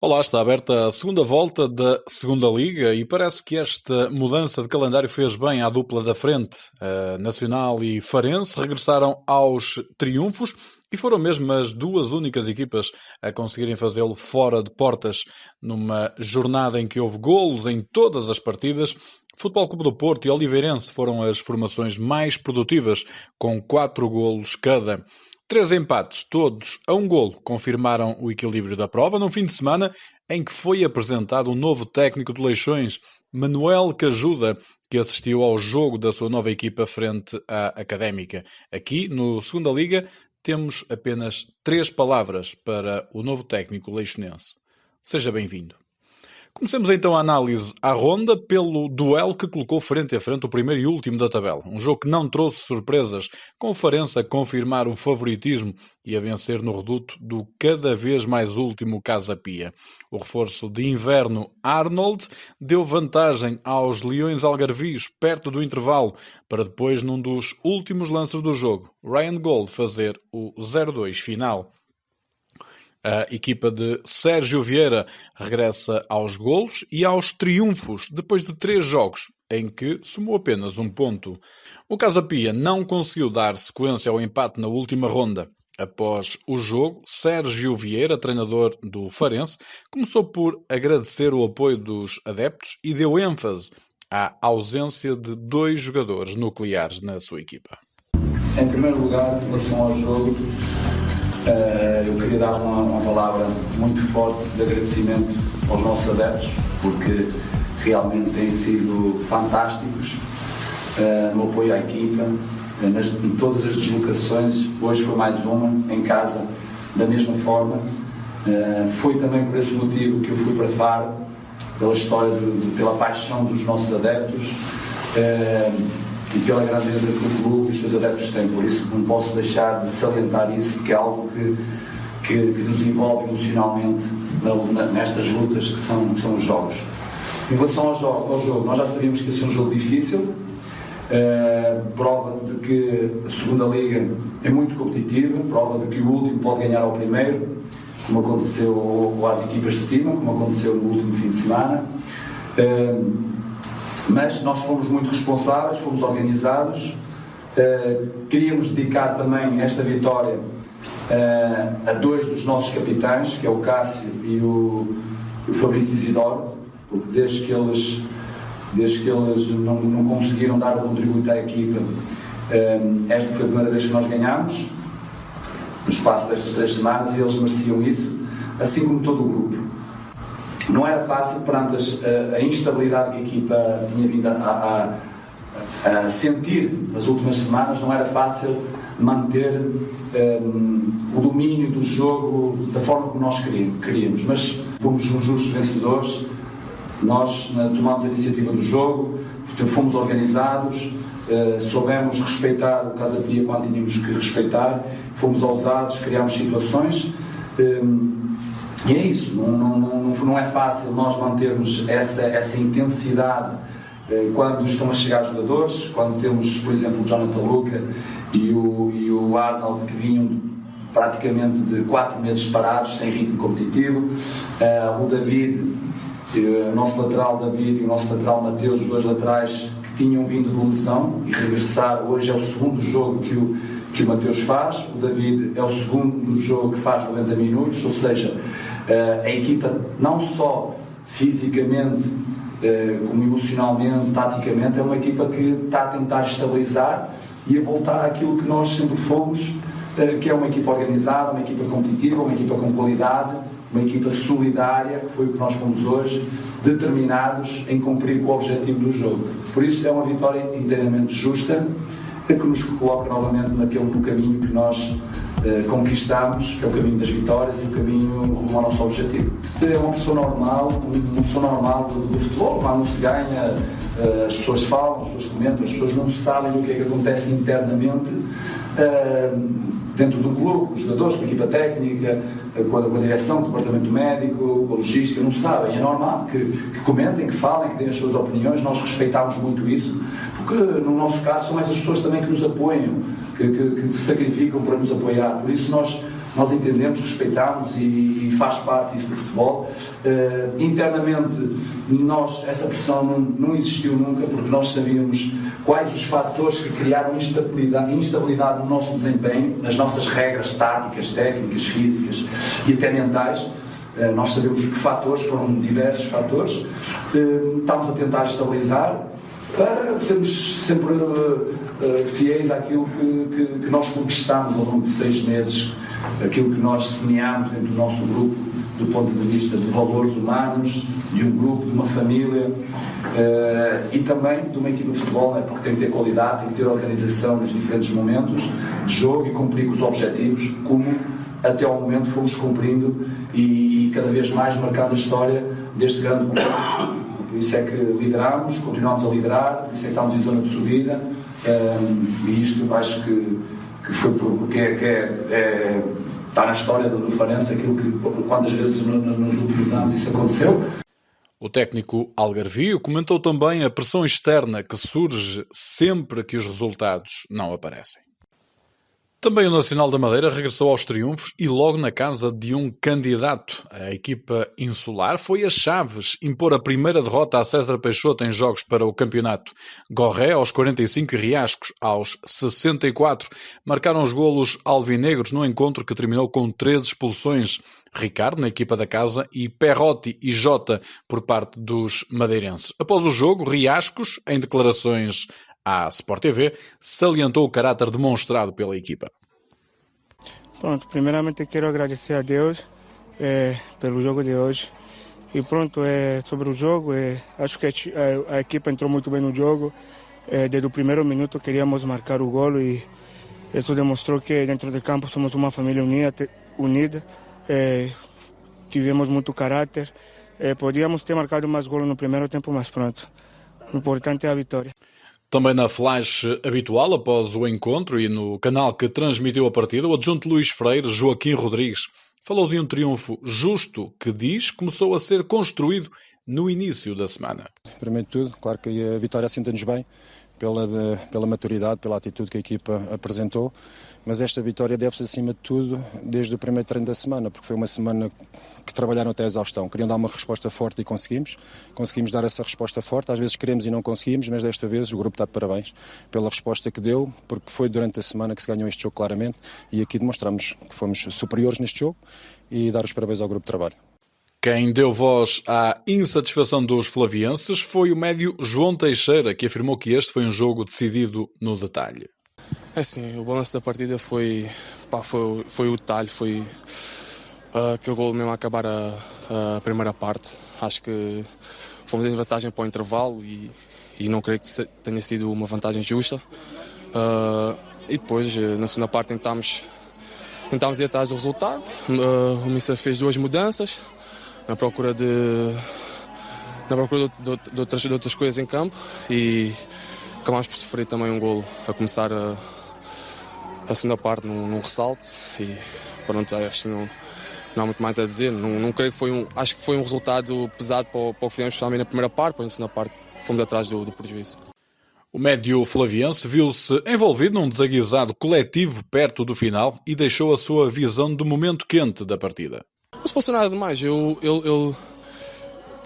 Olá, está aberta a segunda volta da Segunda Liga e parece que esta mudança de calendário fez bem à dupla da frente. A Nacional e Farense regressaram aos triunfos e foram mesmo as duas únicas equipas a conseguirem fazê-lo fora de portas, numa jornada em que houve golos em todas as partidas. Futebol Clube do Porto e Oliveirense foram as formações mais produtivas, com 4 golos cada. 3 empates, todos a um golo, confirmaram o equilíbrio da prova num fim de semana em que foi apresentado um novo técnico de Leixões, Manuel Cajuda, que assistiu ao jogo da sua nova equipa frente à Académica. Aqui, no Segunda Liga, temos apenas 3 palavras para o novo técnico leixonense. Seja bem-vindo. Comecemos então a análise à ronda pelo duelo que colocou frente a frente o primeiro e último da tabela. Um jogo que não trouxe surpresas, com o Farense a confirmar o favoritismo e a vencer no reduto do cada vez mais último Casa Pia. O reforço de inverno Arnold deu vantagem aos Leões Algarvios perto do intervalo, para depois, num dos últimos lances do jogo, Ryan Gold fazer o 0-2 final. A equipa de Sérgio Vieira regressa aos golos e aos triunfos depois de 3 jogos, em que somou apenas 1 ponto. O Casa Pia não conseguiu dar sequência ao empate na última ronda. Após o jogo, Sérgio Vieira, treinador do Farense, começou por agradecer o apoio dos adeptos e deu ênfase à ausência de 2 jogadores nucleares na sua equipa. Em primeiro lugar, em relação ao jogo, eu queria dar uma palavra muito forte de agradecimento aos nossos adeptos, porque realmente têm sido fantásticos no apoio à equipa, em todas as deslocações. Hoje foi mais uma, em casa, da mesma forma. Foi também por esse motivo que eu fui para Faro, pela história, pela paixão dos nossos adeptos, e pela grandeza que o clube e os seus adeptos têm. Por isso não posso deixar de salientar isso, que é algo que nos envolve emocionalmente nestas lutas que são os jogos. Em relação ao jogo, nós já sabíamos que ia ser um jogo difícil, prova de que a Segunda Liga é muito competitiva, prova de que o último pode ganhar ao primeiro, como aconteceu às equipas de cima, como aconteceu no último fim de semana. Mas nós fomos muito responsáveis, fomos organizados, queríamos dedicar também esta vitória a 2 dos nossos capitães, que é o Cássio e o Fabrício Isidoro, porque desde que eles não conseguiram dar o contributo à equipa, esta foi a primeira vez que nós ganhámos, no espaço destas 3 semanas, e eles mereciam isso, assim como todo o grupo. Não era fácil, perante a instabilidade que a equipa tinha vindo a sentir nas últimas semanas, não era fácil manter o domínio do jogo da forma como nós queríamos, mas fomos uns justos vencedores. Nós tomamos a iniciativa do jogo, fomos organizados, soubemos respeitar o Casa Pia quando tínhamos que respeitar, fomos ousados, criámos situações. E é isso, não é fácil nós mantermos essa intensidade quando estão a chegar jogadores, quando temos, por exemplo, o Jonathan Luca e o Arnold, que vinham praticamente de 4 meses parados, sem ritmo competitivo, o David, o nosso lateral David e o nosso lateral Mateus, os 2 laterais que tinham vindo de lesão e regressar. Hoje é o segundo jogo que o Mateus faz, o David é o segundo jogo que faz 90 minutos, ou seja, a equipa não só fisicamente como emocionalmente, taticamente, é uma equipa que está a tentar estabilizar e a voltar àquilo que nós sempre fomos, que é uma equipa organizada, uma equipa competitiva, uma equipa com qualidade, uma equipa solidária, que foi o que nós fomos hoje, determinados em cumprir com o objetivo do jogo. Por isso é uma vitória inteiramente justa, que nos coloca novamente no caminho que nós conquistamos, que é o caminho das vitórias e o caminho rumo ao nosso objetivo. É uma pessoa normal do futebol, quando se ganha, as pessoas falam, as pessoas comentam, as pessoas não sabem o que é que acontece internamente dentro do clube, com os jogadores, com a equipa técnica, com a direção, com o departamento médico, com a logística, não sabem. É normal que comentem, que falem, que deem as suas opiniões. Nós respeitamos muito isso, porque no nosso caso são essas pessoas também que nos apoiam, que se sacrificam para nos apoiar. Por isso nós nós entendemos, respeitamos e faz parte isso do futebol. Internamente, essa pressão não existiu nunca, porque nós sabíamos quais os fatores que criaram instabilidade no nosso desempenho, nas nossas regras táticas, técnicas, físicas e até mentais. Nós sabemos que fatores, foram diversos fatores. Estamos a tentar estabilizar para sermos sempre fiéis àquilo que nós conquistamos ao longo de 6 meses, aquilo que nós semeámos dentro do nosso grupo, do ponto de vista de valores humanos, de um grupo, de uma família, e também de uma equipa de futebol, porque tem que ter qualidade, tem que ter organização nos diferentes momentos de jogo e cumprir com os objetivos, como até ao momento fomos cumprindo e cada vez mais marcando a história deste grande clube. Por isso é que lideramos, continuamos a liderar, por isso é que estamos em zona de subida, e isto acho que foi porque está na história do Farense, aquilo que quantas vezes nos últimos anos isso aconteceu. O técnico algarvio comentou também a pressão externa que surge sempre que os resultados não aparecem. Também o Nacional da Madeira regressou aos triunfos e logo na casa de um candidato. A equipa insular foi a Chaves impor a primeira derrota a César Peixoto em jogos para o campeonato. Gorré aos 45 e Riascos aos 64. Marcaram os golos alvinegros no encontro que terminou com 13 expulsões. Ricardo na equipa da casa e Perrotti e Jota por parte dos madeirenses. Após o jogo, Riascos, em declarações à Sport TV, salientou o caráter demonstrado pela equipa. Pronto, primeiramente quero agradecer a Deus pelo jogo de hoje. E pronto, sobre o jogo, acho que a equipa entrou muito bem no jogo. Desde o primeiro minuto queríamos marcar o golo e isso demonstrou que dentro de campo somos uma família unida. Tivemos muito caráter. Podíamos ter marcado mais golos no primeiro tempo, mas pronto. O importante é a vitória. Também na flash habitual, após o encontro e no canal que transmitiu a partida, o adjunto Luís Freire, Joaquim Rodrigues, falou de um triunfo justo que, diz, começou a ser construído no início da semana. Primeiro de tudo, claro que a vitória assenta-nos bem, pela maturidade, pela atitude que a equipa apresentou, mas esta vitória deve-se acima de tudo desde o primeiro treino da semana, porque foi uma semana que trabalharam até a exaustão, queriam dar uma resposta forte e conseguimos dar essa resposta forte, às vezes queremos e não conseguimos, mas desta vez o grupo está de parabéns pela resposta que deu, porque foi durante a semana que se ganhou este jogo claramente e aqui demonstramos que fomos superiores neste jogo e dar os parabéns ao grupo de trabalho. Quem deu voz à insatisfação dos flavienses foi o médio João Teixeira, que afirmou que este foi um jogo decidido no detalhe. Sim, o balanço da partida foi o detalhe, foi aquele gol mesmo a acabar a primeira parte. Acho que fomos em vantagem para o intervalo e não creio que tenha sido uma vantagem justa. E depois, na segunda parte, tentámos ir atrás do resultado. O Mister fez 2 mudanças na procura de outras coisas em campo e acabámos por sofrer também um golo a começar a segunda parte num ressalto e pronto, acho que não há muito mais a dizer. Não creio que acho que foi um resultado pesado para o que fizemos, especialmente na primeira parte, depois na segunda parte fomos atrás do prejuízo. O médio flaviense viu-se envolvido num desaguisado coletivo perto do final e deixou a sua visão do momento quente da partida. Não se passou nada demais. Eu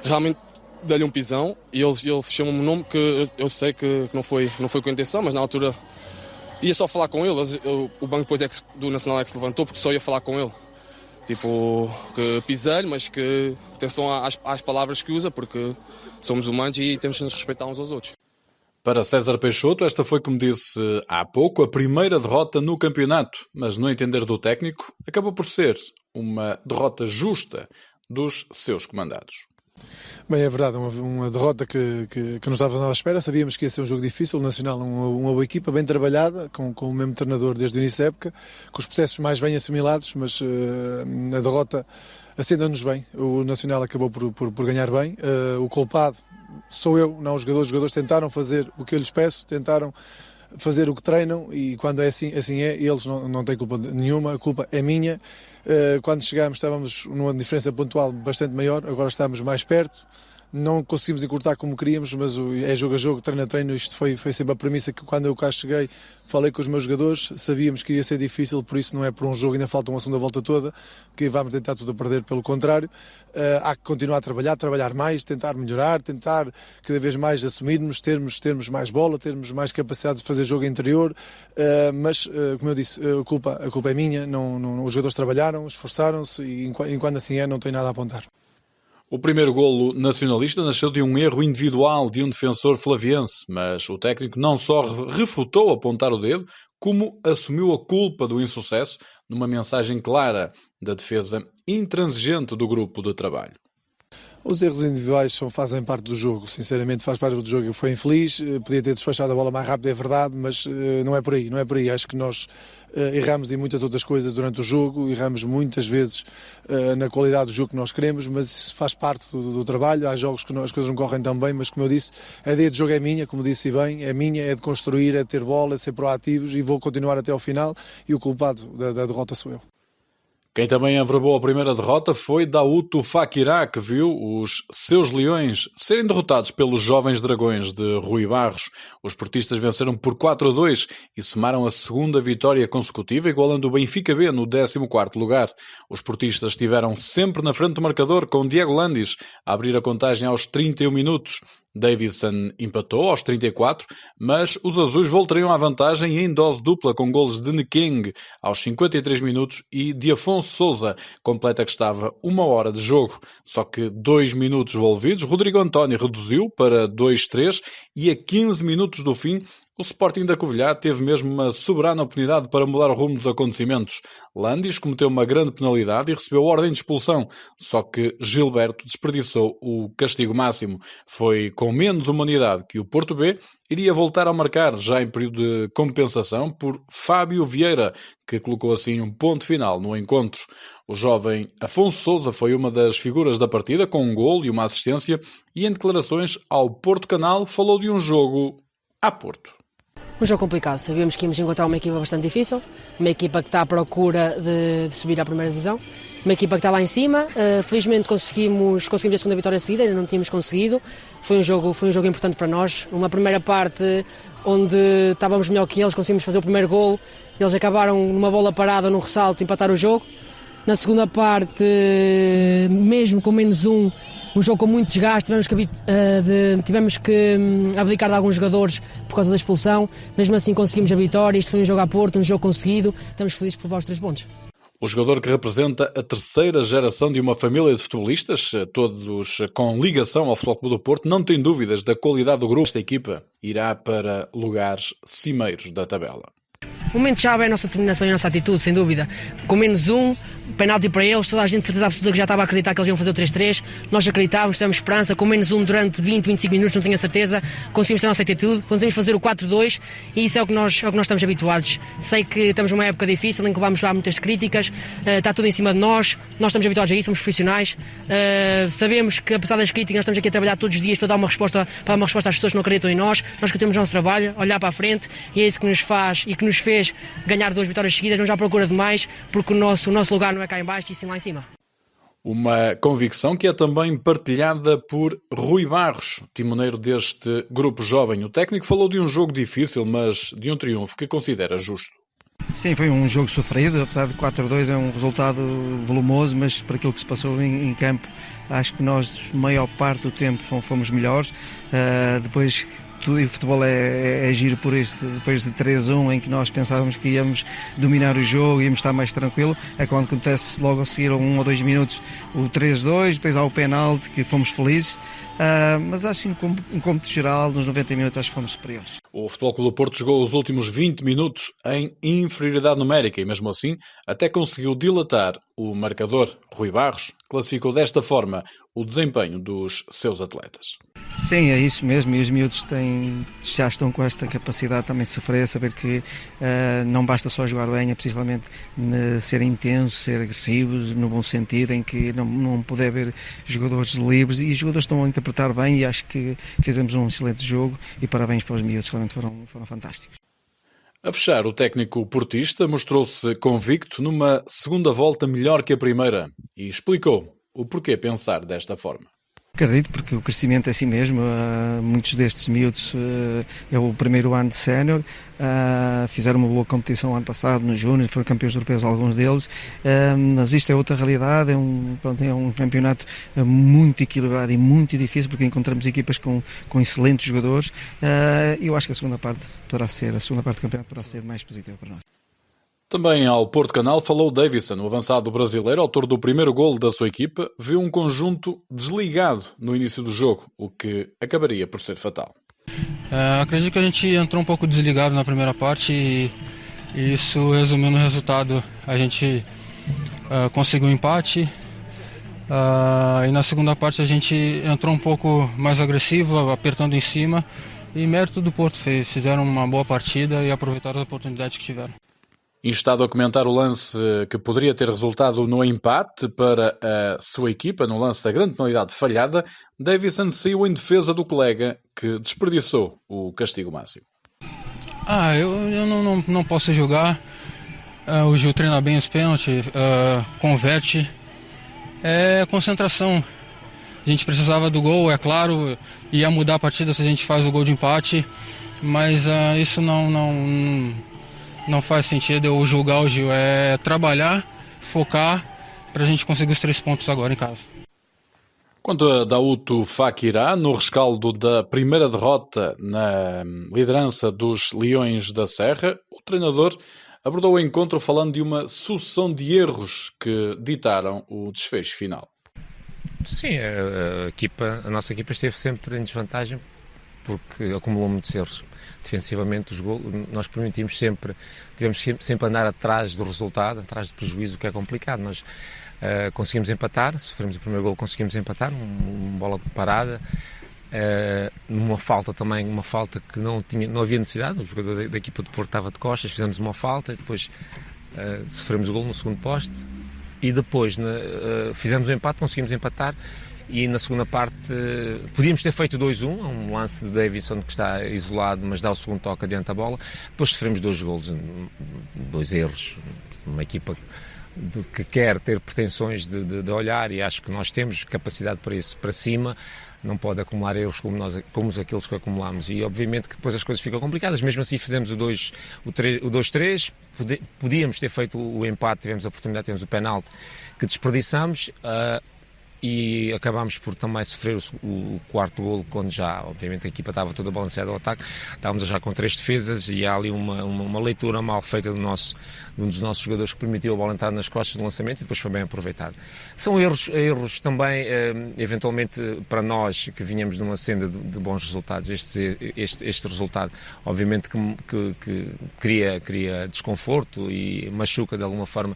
realmente dei-lhe um pisão e ele chamou-me um nome que eu sei que não foi com intenção, mas na altura ia só falar com ele. O banco depois do Nacional é que se levantou porque só ia falar com ele. Tipo, que pisei-lhe, mas que atenção às palavras que usa, porque somos humanos e temos de nos respeitar uns aos outros. Para César Peixoto, esta foi, como disse há pouco, a primeira derrota no campeonato, mas no entender do técnico, acabou por ser uma derrota justa dos seus comandados. Bem, é verdade, uma derrota que não estávamos à espera, sabíamos que ia ser um jogo difícil, o Nacional uma boa equipa, bem trabalhada, com o mesmo treinador desde o início da época, com os processos mais bem assimilados, mas a derrota assenta-nos bem, o Nacional acabou por ganhar bem, o culpado sou eu, não os jogadores. Os jogadores tentaram fazer o que eu lhes peço, tentaram fazer o que treinam e quando é assim é. Eles não têm culpa nenhuma, a culpa é minha. Quando chegámos estávamos numa diferença pontual bastante maior, agora estamos mais perto não conseguimos encurtar como queríamos, mas é jogo a jogo, treino a treino. Isto foi sempre a premissa que quando eu cá cheguei falei com os meus jogadores, sabíamos que ia ser difícil, por isso não é por um jogo, ainda falta uma segunda volta toda, que vamos tentar tudo a perder, pelo contrário. Há que continuar a trabalhar mais, tentar melhorar, tentar cada vez mais assumirmos, termos mais bola, termos mais capacidade de fazer jogo interior, mas como eu disse, a culpa é minha, os jogadores trabalharam, esforçaram-se e enquanto assim não tenho nada a apontar. O primeiro golo nacionalista nasceu de um erro individual de um defensor flaviense, mas o técnico não só refutou apontar o dedo, como assumiu a culpa do insucesso numa mensagem clara da defesa intransigente do grupo de trabalho. Os erros individuais fazem parte do jogo, sinceramente faz parte do jogo. Eu fui infeliz, podia ter despachado a bola mais rápido, é verdade, mas não é por aí. Acho que nós erramos em muitas outras coisas durante o jogo, erramos muitas vezes na qualidade do jogo que nós queremos, mas isso faz parte do trabalho. Há jogos que as coisas não correm tão bem, mas como eu disse, a ideia de jogo é minha, como disse bem, é minha, é de construir, é de ter bola, é de ser proativos e vou continuar até ao final e o culpado da derrota sou eu. Quem também averbou a primeira derrota foi Daouto Fakirá, que viu os seus leões serem derrotados pelos jovens dragões de Rui Barros. Os portistas venceram por 4-2 e somaram a segunda vitória consecutiva, igualando o Benfica B no 14º lugar. Os portistas estiveram sempre na frente do marcador, com Diego Landis a abrir a contagem aos 31 minutos. Davidson empatou aos 34, mas os azuis voltariam à vantagem em dose dupla com golos de Nkeng aos 53 minutos e de Afonso Sousa, completa que estava 1 hora de jogo. Só que 2 minutos envolvidos, Rodrigo António reduziu para 2-3 e a 15 minutos do fim o Sporting da Covilhã teve mesmo uma soberana oportunidade para mudar o rumo dos acontecimentos. Landis cometeu uma grande penalidade e recebeu ordem de expulsão, só que Gilberto desperdiçou o castigo máximo. Foi com menos humanidade que o Porto B iria voltar a marcar, já em período de compensação, por Fábio Vieira, que colocou assim um ponto final no encontro. O jovem Afonso Sousa foi uma das figuras da partida, com um golo e uma assistência, e em declarações ao Porto Canal falou de um jogo a Porto. Um jogo complicado, sabíamos que íamos encontrar uma equipa bastante difícil, uma equipa que está à procura de subir à primeira divisão, uma equipa que está lá em cima. Felizmente conseguimos a segunda vitória seguida, ainda não tínhamos conseguido. Foi um jogo importante para nós, uma primeira parte onde estávamos melhor que eles, conseguimos fazer o primeiro golo, eles acabaram numa bola parada, num ressalto, empatar o jogo. Na segunda parte, mesmo com menos um jogo com muito desgaste, tivemos que abdicar de alguns jogadores por causa da expulsão, mesmo assim conseguimos a vitória. Isto foi um jogo a Porto, um jogo conseguido, estamos felizes por levar os 3 pontos. O jogador que representa a terceira geração de uma família de futebolistas, todos com ligação ao Futebol Clube do Porto, não tem dúvidas da qualidade do grupo. Esta equipa irá para lugares cimeiros da tabela. O momento-chave é a nossa determinação e a nossa atitude, sem dúvida. Com menos penalti para eles, toda a gente de certeza absoluta que já estava a acreditar que eles iam fazer o 3-3. Nós acreditávamos, tivemos esperança. Com menos durante 20, 25 minutos, não tinha certeza. Conseguimos ter a nossa atitude, conseguimos fazer o 4-2 e isso é o que nós estamos habituados. Sei que estamos numa época difícil em que vamos lá muitas críticas, está tudo em cima de nós estamos habituados a isso, somos profissionais. Sabemos que apesar das críticas, nós estamos aqui a trabalhar todos os dias para dar uma resposta às pessoas que não acreditam em nós. Nós que temos o nosso trabalho, olhar para a frente, e é isso que nos faz e que nos fez ganhar 2 vitórias seguidas. Vamos à procura de mais, porque o nosso lugar não é cá em baixo e sim lá em cima. Uma convicção que é também partilhada por Rui Barros, timoneiro deste grupo jovem. O técnico falou de um jogo difícil, mas de um triunfo que considera justo. Sim, foi um jogo sofrido, apesar de 4-2 é um resultado volumoso, mas para aquilo que se passou em campo, acho que nós, maior parte do tempo, fomos melhores. Depois o futebol é giro por isso, depois de 3-1 em que nós pensávamos que íamos dominar o jogo, íamos estar mais tranquilo, é quando acontece logo a seguir 1 ou 2 minutos o 3-2, depois há o penalti que fomos felizes, mas acho que em cômputo geral, nos 90 minutos acho que fomos superiores. O Futebol Clube do Porto jogou os últimos 20 minutos em inferioridade numérica e mesmo assim até conseguiu dilatar o marcador. Rui Barros classificou desta forma o desempenho dos seus atletas. Sim, é isso mesmo, e os miúdos já estão com esta capacidade também de sofrer, saber que não basta só jogar bem, é precisamente ser intensos, ser agressivos, no bom sentido, em que não pode haver jogadores livres, e os jogadores estão a interpretar bem, e acho que fizemos um excelente jogo, e parabéns para os miúdos, realmente foram fantásticos. A fechar, o técnico portista mostrou-se convicto numa segunda volta melhor que a primeira e explicou o porquê pensar desta forma. Acredito, porque o crescimento é assim mesmo. Muitos destes miúdos é o primeiro ano de sénior, fizeram uma boa competição ano passado no Júnior, foram campeões europeus alguns deles, mas isto é outra realidade, é um campeonato muito equilibrado e muito difícil, porque encontramos equipas com excelentes jogadores. Eu acho que a segunda parte do campeonato poderá ser mais positiva para nós. Também ao Porto Canal falou Davidson, o avançado brasileiro, autor do primeiro golo da sua equipa, viu um conjunto desligado no início do jogo, o que acabaria por ser fatal. Acredito que a gente entrou um pouco desligado na primeira parte e isso resumiu no resultado. A gente conseguiu um empate e na segunda parte a gente entrou um pouco mais agressivo, apertando em cima, e mérito do Porto, fizeram uma boa partida e aproveitaram a oportunidade que tiveram. Instado a comentar o lance que poderia ter resultado no empate para a sua equipa, no lance da grande penalidade falhada, Davidson saiu em defesa do colega que desperdiçou o castigo máximo. Eu não posso julgar. O Gil treina bem os pênaltis, converte. É concentração. A gente precisava do gol, é claro, ia mudar a partida se a gente faz o gol de empate, mas isso não faz sentido eu julgar o Gil, é trabalhar, focar para a gente conseguir os 3 pontos agora em casa. Quanto a Daouto Fakirá, no rescaldo da primeira derrota na liderança dos Leões da Serra, o treinador abordou o encontro falando de uma sucessão de erros que ditaram o desfecho final. Sim, a nossa equipa esteve sempre em desvantagem porque acumulou muitos erros. Defensivamente, os golos, nós tivemos sempre a andar atrás do resultado, atrás do prejuízo, o que é complicado. Nós conseguimos empatar, sofremos o primeiro golo, conseguimos empatar, uma bola parada, numa falta também, uma falta que não havia necessidade, o jogador da equipa do Porto estava de costas, fizemos uma falta e depois sofremos o golo no segundo poste e depois fizemos o empate, conseguimos empatar. E na segunda parte podíamos ter feito 2-1, um lance de Davidson que está isolado, mas dá o segundo toque adiante da bola. Depois sofremos 2 golos, 2 erros. Uma equipa que quer ter pretensões de olhar, e acho que nós temos capacidade para isso, para cima. Não pode acumular erros como aqueles que acumulamos, e obviamente que depois as coisas ficam complicadas. Mesmo assim fizemos o 2-3, podíamos ter feito o empate, tivemos a oportunidade, tivemos o penalti que desperdiçamos, e acabámos por também sofrer o quarto golo, quando já, obviamente, a equipa estava toda balanceada ao ataque. Estávamos já com 3 defesas e há ali uma leitura mal feita de um dos nossos jogadores que permitiu a bola entrar nas costas do lançamento e depois foi bem aproveitado. São erros também, eventualmente, para nós que vinhamos de uma senda de bons resultados. Este resultado, obviamente, que cria desconforto e machuca de alguma forma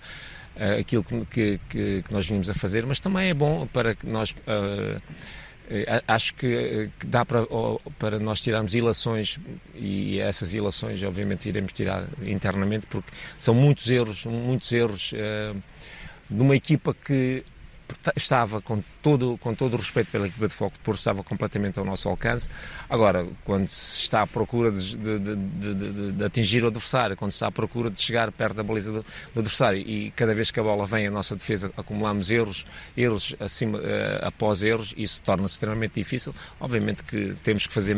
aquilo que nós vínhamos a fazer, mas também é bom para que nós acho que dá para nós tirarmos ilações, e essas ilações obviamente iremos tirar internamente, porque são muitos erros de uma equipa que estava com todo o respeito pela equipa de Foco de Porto, estava completamente ao nosso alcance. Agora, quando se está à procura de atingir o adversário, quando se está à procura de chegar perto da baliza do adversário, e cada vez que a bola vem à nossa defesa acumulamos erros acima, após erros, isso torna-se extremamente difícil. Obviamente que temos que fazer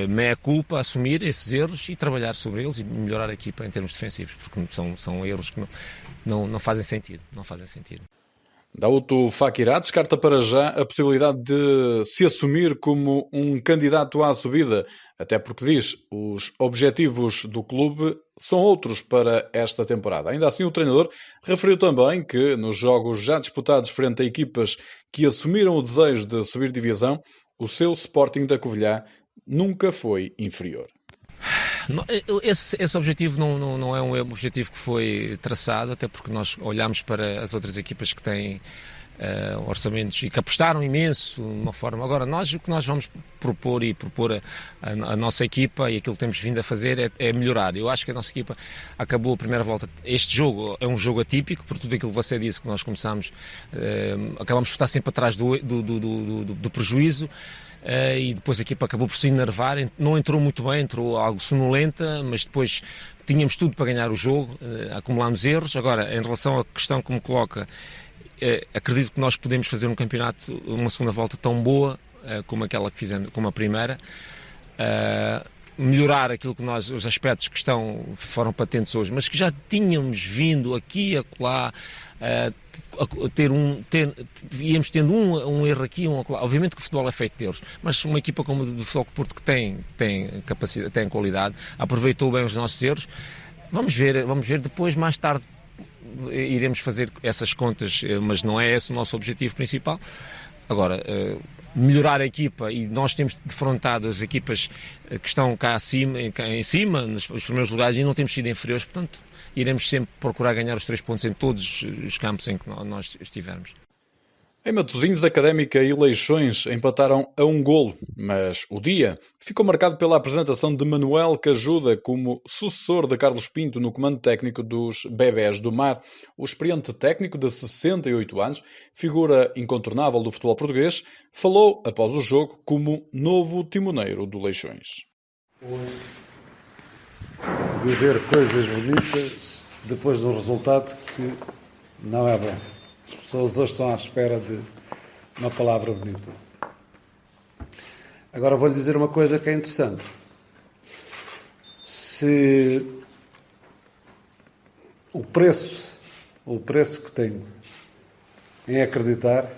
meia-culpa, assumir esses erros e trabalhar sobre eles e melhorar a equipa em termos defensivos, porque são erros que não fazem sentido. Daouto Fakirá descarta para já a possibilidade de se assumir como um candidato à subida, até porque diz os objetivos do clube são outros para esta temporada. Ainda assim, o treinador referiu também que nos jogos já disputados frente a equipas que assumiram o desejo de subir divisão, o seu Sporting da Covilhã nunca foi inferior. Esse objetivo não é um objetivo que foi traçado, até porque nós olhamos para as outras equipas que têm orçamentos e que apostaram imenso de uma forma. Agora, o que nós vamos propor a nossa equipa, e aquilo que temos vindo a fazer é melhorar. Eu acho que a nossa equipa acabou a primeira volta. Este jogo é um jogo atípico, por tudo aquilo que você disse, que nós acabamos por estar sempre atrás do prejuízo. E depois a equipa acabou por se enervar, não entrou muito bem, entrou algo sonolenta, mas depois tínhamos tudo para ganhar o jogo, acumulámos erros. Agora, em relação à questão que me coloca, acredito que nós podemos fazer um campeonato, uma segunda volta tão boa como aquela que fizemos, como a primeira, melhorar aquilo que os aspectos que foram patentes hoje, mas que já tínhamos vindo aqui e acolá, íamos tendo um erro aqui, um acolá. Obviamente que o futebol é feito deles, mas uma equipa como o do Futebol Clube Porto, que tem capacidade, tem qualidade, aproveitou bem os nossos erros. Vamos ver depois, mais tarde, iremos fazer essas contas, mas não é esse o nosso objetivo principal. Agora, melhorar a equipa, e nós temos defrontado as equipas que estão cá em cima, nos primeiros lugares, e não temos sido inferiores, portanto, iremos sempre procurar ganhar os 3 pontos em todos os campos em que nós estivermos. Em Matosinhos, Académica e Leixões empataram a 1 golo, mas o dia ficou marcado pela apresentação de Manuel Cajuda como sucessor de Carlos Pinto no comando técnico dos Bebés do Mar. O experiente técnico de 68 anos, figura incontornável do futebol português, falou após o jogo como novo timoneiro do Leixões. Dizer coisas bonitas depois do resultado que não é bom. As pessoas hoje estão à espera de uma palavra bonita. Agora vou-lhe dizer uma coisa que é interessante. Se o preço que tenho em acreditar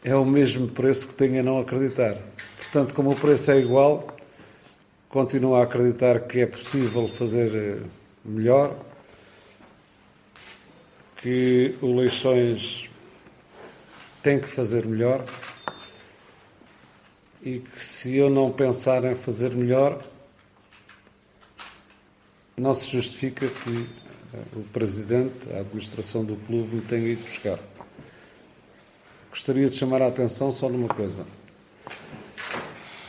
é o mesmo preço que tenho em não acreditar. Portanto, como o preço é igual, continuo a acreditar que é possível fazer melhor, que o Leixões tem que fazer melhor e que, se eu não pensar em fazer melhor, não se justifica que o Presidente, a administração do clube, me tenha ido buscar. Gostaria de chamar a atenção só numa coisa.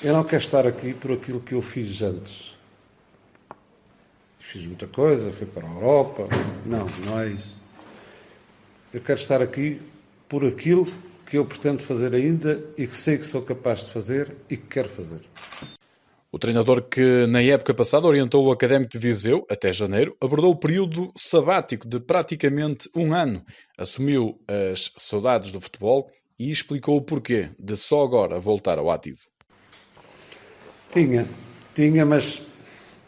Eu não quero estar aqui por aquilo que eu fiz antes. Fiz muita coisa, fui para a Europa. Não é isso. Eu quero estar aqui por aquilo que eu pretendo fazer ainda e que sei que sou capaz de fazer e que quero fazer. O treinador que, na época passada, orientou o Académico de Viseu, até janeiro, abordou o período sabático de praticamente 1 ano. Assumiu as saudades do futebol e explicou o porquê de só agora voltar ao ativo. Tinha, mas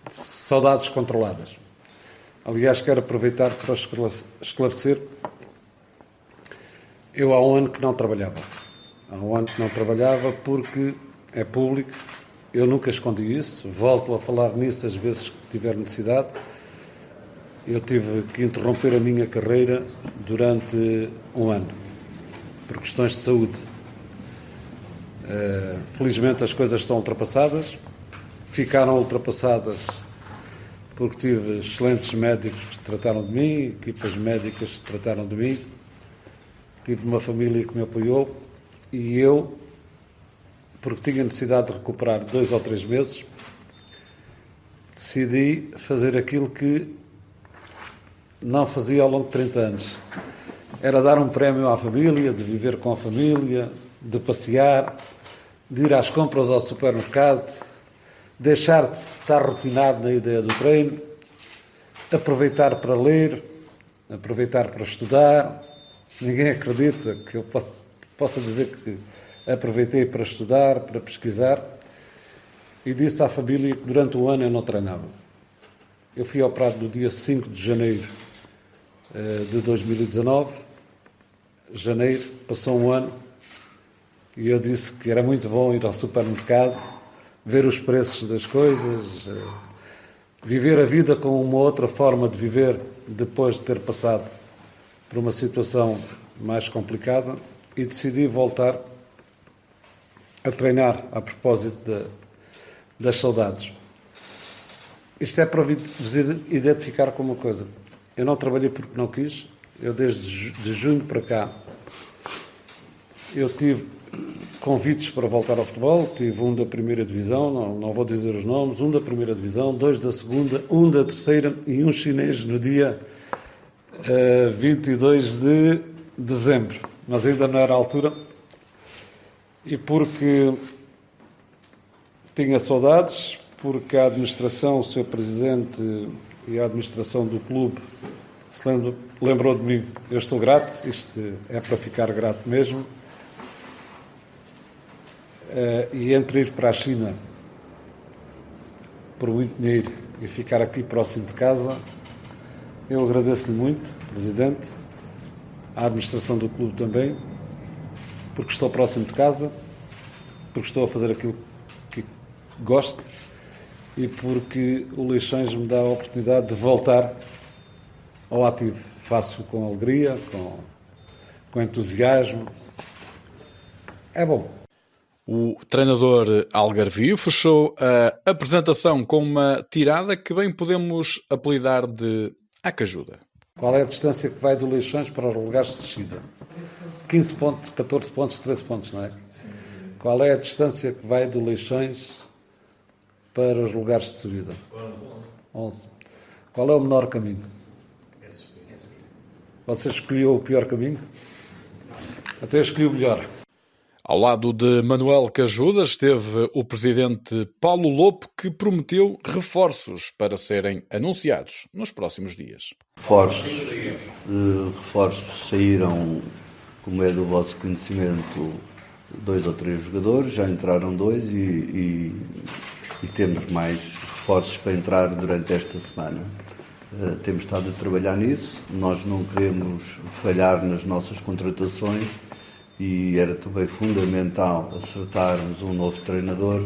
saudades controladas. Aliás, quero aproveitar para esclarecer. Eu há 1 ano que não trabalhava. Há 1 ano que não trabalhava porque é público. Eu nunca escondi isso. Volto a falar nisso às vezes que tiver necessidade. Eu tive que interromper a minha carreira durante 1 ano. Por questões de saúde. Felizmente as coisas estão ultrapassadas. Ficaram ultrapassadas porque tive excelentes médicos que trataram de mim, equipas médicas que trataram de mim. Tive uma família que me apoiou e eu, porque tinha necessidade de recuperar 2 ou 3 meses, decidi fazer aquilo que não fazia ao longo de 30 anos. Era dar um prémio à família, de viver com a família, de passear, de ir às compras ao supermercado, deixar de estar rotinado na ideia do treino, aproveitar para ler, aproveitar para estudar. Ninguém acredita que eu possa dizer que aproveitei para estudar, para pesquisar, e disse à família que durante 1 ano eu não treinava. Eu fui operado no dia 5 de janeiro de 2019. Janeiro, passou 1 ano, e eu disse que era muito bom ir ao supermercado, ver os preços das coisas, viver a vida com uma outra forma de viver depois de ter passado por uma situação mais complicada, e decidi voltar a treinar a propósito das saudades. Isto é para vos identificar com uma coisa. Eu não trabalhei porque não quis. Eu desde de junho para cá eu tive convites para voltar ao futebol. Tive 1 da primeira divisão, não vou dizer os nomes, 1 da primeira divisão, 2 da segunda, 1 da terceira e 1 chinês no dia 22 de dezembro, mas ainda não era a altura, e porque tinha saudades, porque a administração, o Sr. Presidente e a administração do clube se lembrou de mim. Eu estou grato, isto é para ficar grato mesmo. E entre ir para a China por muito dinheiro e ficar aqui próximo de casa, eu agradeço-lhe muito, Presidente, à administração do clube também, porque estou próximo de casa, porque estou a fazer aquilo que gosto e porque o Leixões me dá a oportunidade de voltar ao ativo. Faço com alegria, com entusiasmo. É bom. O treinador algarvio fechou a apresentação com uma tirada que bem podemos apelidar de Acajuda. Qual é a distância que vai do Leixões para os lugares de descida? 15 pontos, 14 pontos, 13 pontos, não é? Qual é a distância que vai do Leixões para os lugares de subida? 11. Qual é o menor caminho? Você escolheu o pior caminho? Até eu escolhi o melhor. Ao lado de Manuel Cajuda esteve o presidente Paulo Lopo, que prometeu reforços para serem anunciados nos próximos dias. Reforços saíram, como é do vosso conhecimento, 2 ou 3 jogadores, já entraram 2 e temos mais reforços para entrar durante esta semana. Temos estado a trabalhar nisso, nós não queremos falhar nas nossas contratações e era também fundamental acertarmos um novo treinador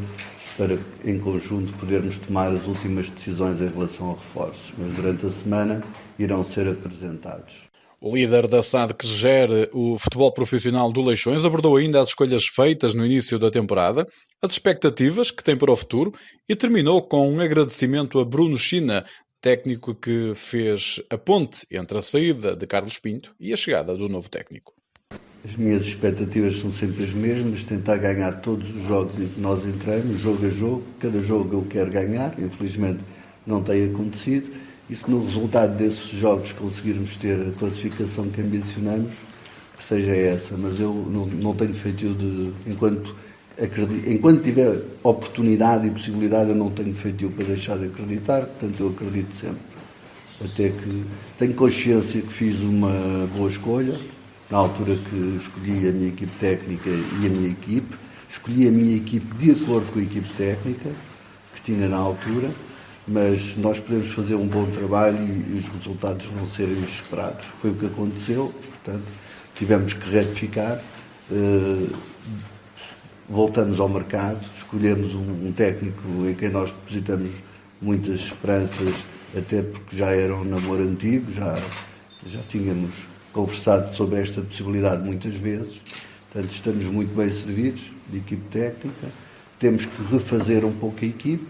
para, em conjunto, podermos tomar as últimas decisões em relação a reforços. Mas durante a semana irão ser apresentados. O líder da SAD que gere o futebol profissional do Leixões abordou ainda as escolhas feitas no início da temporada, as expectativas que tem para o futuro e terminou com um agradecimento a Bruno China, técnico que fez a ponte entre a saída de Carlos Pinto e a chegada do novo técnico. As minhas expectativas são sempre as mesmas, tentar ganhar todos os jogos em que nós entramos, jogo a jogo, cada jogo eu quero ganhar, infelizmente não tem acontecido, e se no resultado desses jogos conseguirmos ter a classificação que ambicionamos, que seja essa, mas eu não tenho feito enquanto tiver oportunidade e possibilidade, eu não tenho feito para deixar de acreditar, portanto eu acredito sempre, até que tenho consciência que fiz uma boa escolha. Na altura que escolhi a minha equipe técnica e a minha equipe, escolhi a minha equipe de acordo com a equipe técnica que tinha na altura, mas nós podemos fazer um bom trabalho e os resultados não serem esperados. Foi o que aconteceu, portanto, tivemos que retificar, voltamos ao mercado, escolhemos um técnico em quem nós depositamos muitas esperanças, até porque já era um namoro antigo, já tínhamos conversado sobre esta possibilidade muitas vezes, portanto estamos muito bem servidos de equipe técnica, temos que refazer um pouco a equipe,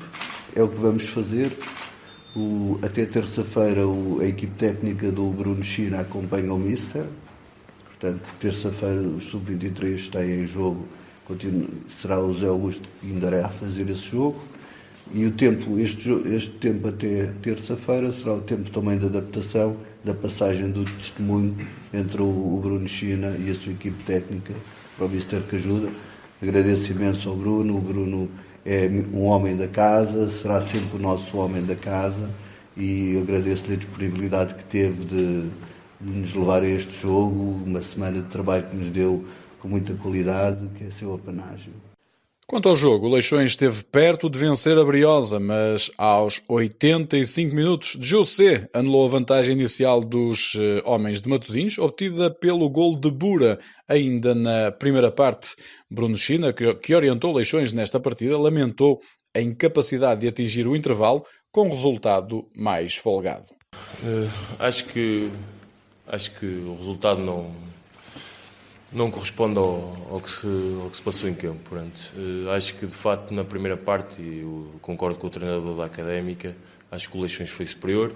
é o que vamos fazer. Até terça-feira a equipe técnica do Bruno China acompanha o Mister, portanto terça-feira os sub-23 têm em jogo, será o Zé Augusto que ainda irá fazer esse jogo, e o tempo, este tempo até terça-feira será o tempo também de adaptação, da passagem do testemunho entre o Bruno China e a sua equipe técnica para o Mister Cajuda. Agradeço imenso ao Bruno. O Bruno é um homem da casa, será sempre o nosso homem da casa, e agradeço-lhe a disponibilidade que teve de nos levar a este jogo, uma semana de trabalho que nos deu com muita qualidade, que é seu apanágio. Quanto ao jogo, o Leixões esteve perto de vencer a Briosa, mas aos 85 minutos, José anulou a vantagem inicial dos homens de Matosinhos, obtida pelo gol de Bura, ainda na primeira parte. Bruno China, que orientou o Leixões nesta partida, lamentou a incapacidade de atingir o intervalo com um resultado mais folgado. Acho que o resultado não corresponde ao que se passou em campo. Portanto, acho que de facto na primeira parte, e eu concordo com o treinador da Académica, acho que o Leixões foi superior,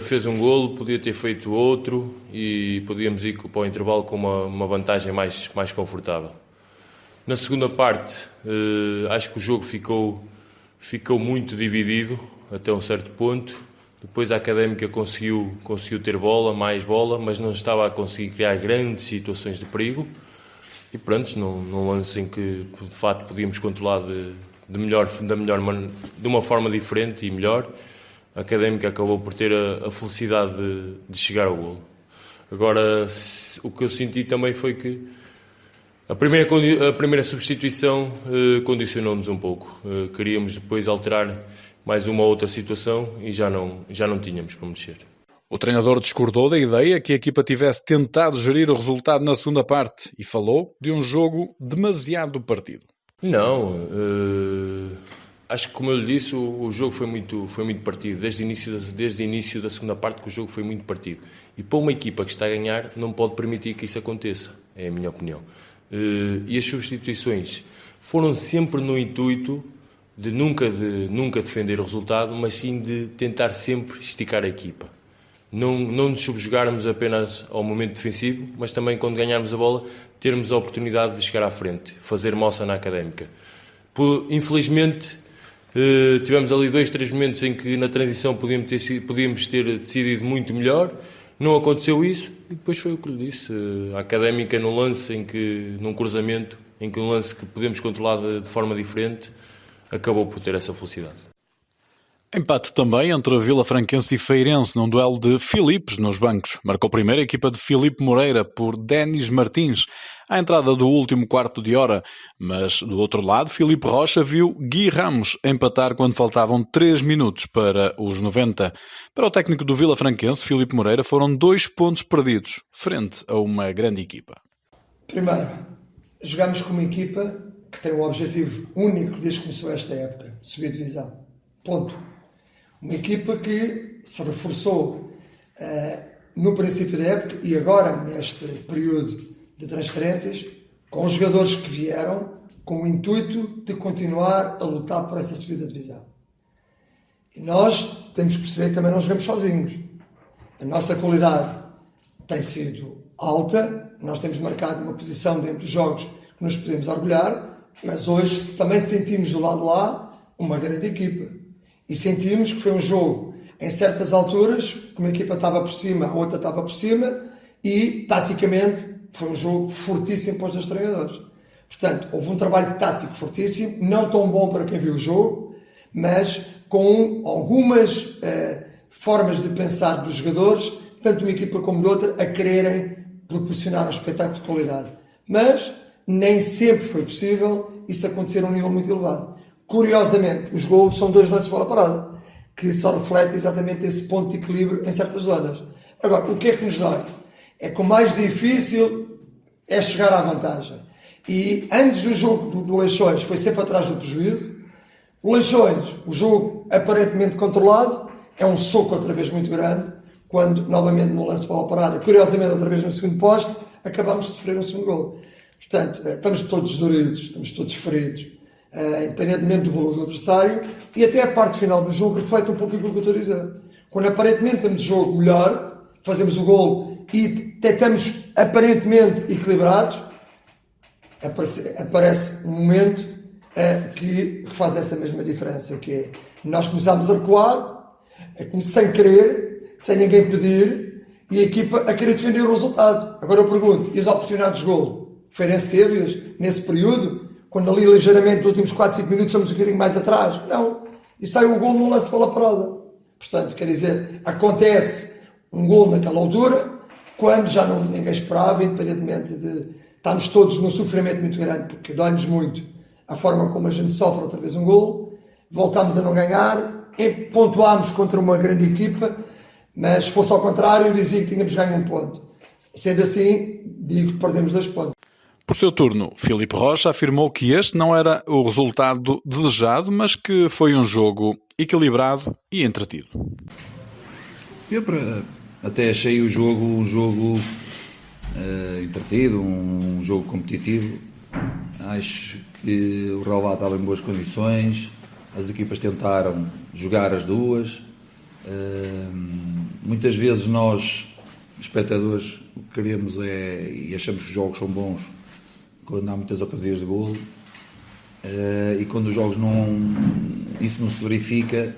fez um golo, podia ter feito outro e podíamos ir para o intervalo com uma vantagem mais confortável. Na segunda parte, acho que o jogo ficou muito dividido até um certo ponto. Depois a Académica conseguiu ter mais bola, mas não estava a conseguir criar grandes situações de perigo. E pronto, num lance em que de facto podíamos controlar de uma forma diferente e melhor, a Académica acabou por ter a felicidade de chegar ao golo. Agora, o que eu senti também foi que a primeira substituição condicionou-nos um pouco. Queríamos depois alterar mais uma ou outra situação e já não tínhamos para mexer. O treinador discordou da ideia que a equipa tivesse tentado gerir o resultado na segunda parte e falou de um jogo demasiado partido. Não, acho que, como eu lhe disse, o jogo foi muito partido. Desde o início da segunda parte que o jogo foi muito partido. E para uma equipa que está a ganhar não pode permitir que isso aconteça, é a minha opinião. E as substituições foram sempre no intuito de nunca defender o resultado, mas sim de tentar sempre esticar a equipa. Não nos subjugarmos apenas ao momento defensivo, mas também quando ganharmos a bola, termos a oportunidade de chegar à frente, fazer moça na Académica. Infelizmente, tivemos ali 2-3 momentos em que na transição podíamos ter decidido muito melhor, não aconteceu isso, e depois foi o que lhe disse, a Académica num lance num cruzamento, um lance que podemos controlar de forma diferente, acabou por ter essa felicidade. Empate também entre Vilafranquense e Feirense num duelo de Filipes nos bancos. Marcou primeiro a equipa de Filipe Moreira por Denis Martins à entrada do último quarto de hora, mas do outro lado Filipe Rocha viu Gui Ramos empatar quando faltavam 3 minutos para os 90. Para o técnico do Vilafranquense, Filipe Moreira, foram 2 pontos perdidos frente a uma grande equipa. Primeiro, jogamos com uma equipa que tem um objetivo único desde que começou esta época, subir a divisão. Ponto. Uma equipa que se reforçou no princípio da época e agora, neste período de transferências, com os jogadores que vieram com o intuito de continuar a lutar por essa subida de divisão. E nós temos que perceber que também não jogamos sozinhos. A nossa qualidade tem sido alta, nós temos marcado uma posição dentro dos jogos que nos podemos orgulhar, mas hoje também sentimos do lado lá uma grande equipa. E sentimos que foi um jogo, em certas alturas, que uma equipa estava por cima, a outra estava por cima, e, taticamente, foi um jogo fortíssimo para os dois treinadores. Portanto, houve um trabalho tático fortíssimo, não tão bom para quem viu o jogo, mas com algumas formas de pensar dos jogadores, tanto uma equipa como de outra, a quererem proporcionar um espetáculo de qualidade. Mas nem sempre foi possível isso acontecer a um nível muito elevado. Curiosamente, os golos são 2 lances de bola parada, que só refletem exatamente esse ponto de equilíbrio em certas zonas. Agora, o que é que nos dói? É que o mais difícil é chegar à vantagem. E antes do jogo do Leixões foi sempre atrás do prejuízo. O Leixões, o jogo aparentemente controlado, é um soco outra vez muito grande, quando novamente no lance de bola parada, curiosamente outra vez no segundo poste, acabamos de sofrer um segundo golo. Portanto, estamos todos doridos, estamos todos feridos. Independentemente do valor do adversário, e até a parte final do jogo reflete um pouco aquilo que eu estou a dizer. Quando aparentemente temos o jogo melhor, fazemos o golo e até estamos aparentemente equilibrados, aparece um momento que faz essa mesma diferença, que é nós começamos a recuar, sem querer, sem ninguém pedir, e a equipa a querer defender o resultado. Agora eu pergunto, e as oportunidades de golo? O Feirense teve-as nesse período? Quando ali ligeiramente, nos últimos 4, 5 minutos, estamos um bocadinho mais atrás. Não. E sai o gol num lance de bola parada. Portanto, quer dizer, acontece um gol naquela altura, quando já ninguém esperava, independentemente de... Estamos todos num sofrimento muito grande, porque dói-nos muito a forma como a gente sofre outra vez um gol. Voltámos a não ganhar, pontuámos contra uma grande equipa, mas se fosse ao contrário, eu dizia que tínhamos ganho 1 ponto. Sendo assim, digo que perdemos 2 pontos. Por seu turno, Filipe Rocha afirmou que este não era o resultado desejado, mas que foi um jogo equilibrado e entretido. Eu até achei o jogo um jogo entretido, um jogo competitivo. Acho que o relvado estava em boas condições, as equipas tentaram jogar as duas. Muitas vezes nós, espectadores, o que queremos e achamos que os jogos são bons quando há muitas ocasiões de golo, e quando os jogos isso não se verifica,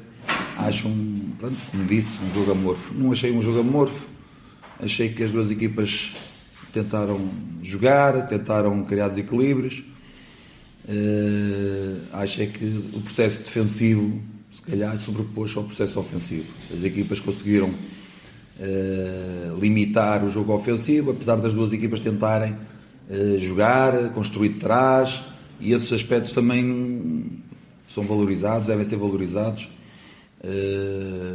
acho como disse, um jogo amorfo. Não achei um jogo amorfo, achei que as duas equipas tentaram jogar, tentaram criar desequilíbrios. Achei que o processo defensivo se calhar sobrepôs ao processo ofensivo. As equipas conseguiram limitar o jogo ofensivo, apesar das duas equipas tentarem jogar, construir de trás, e esses aspectos também são valorizados, devem ser valorizados.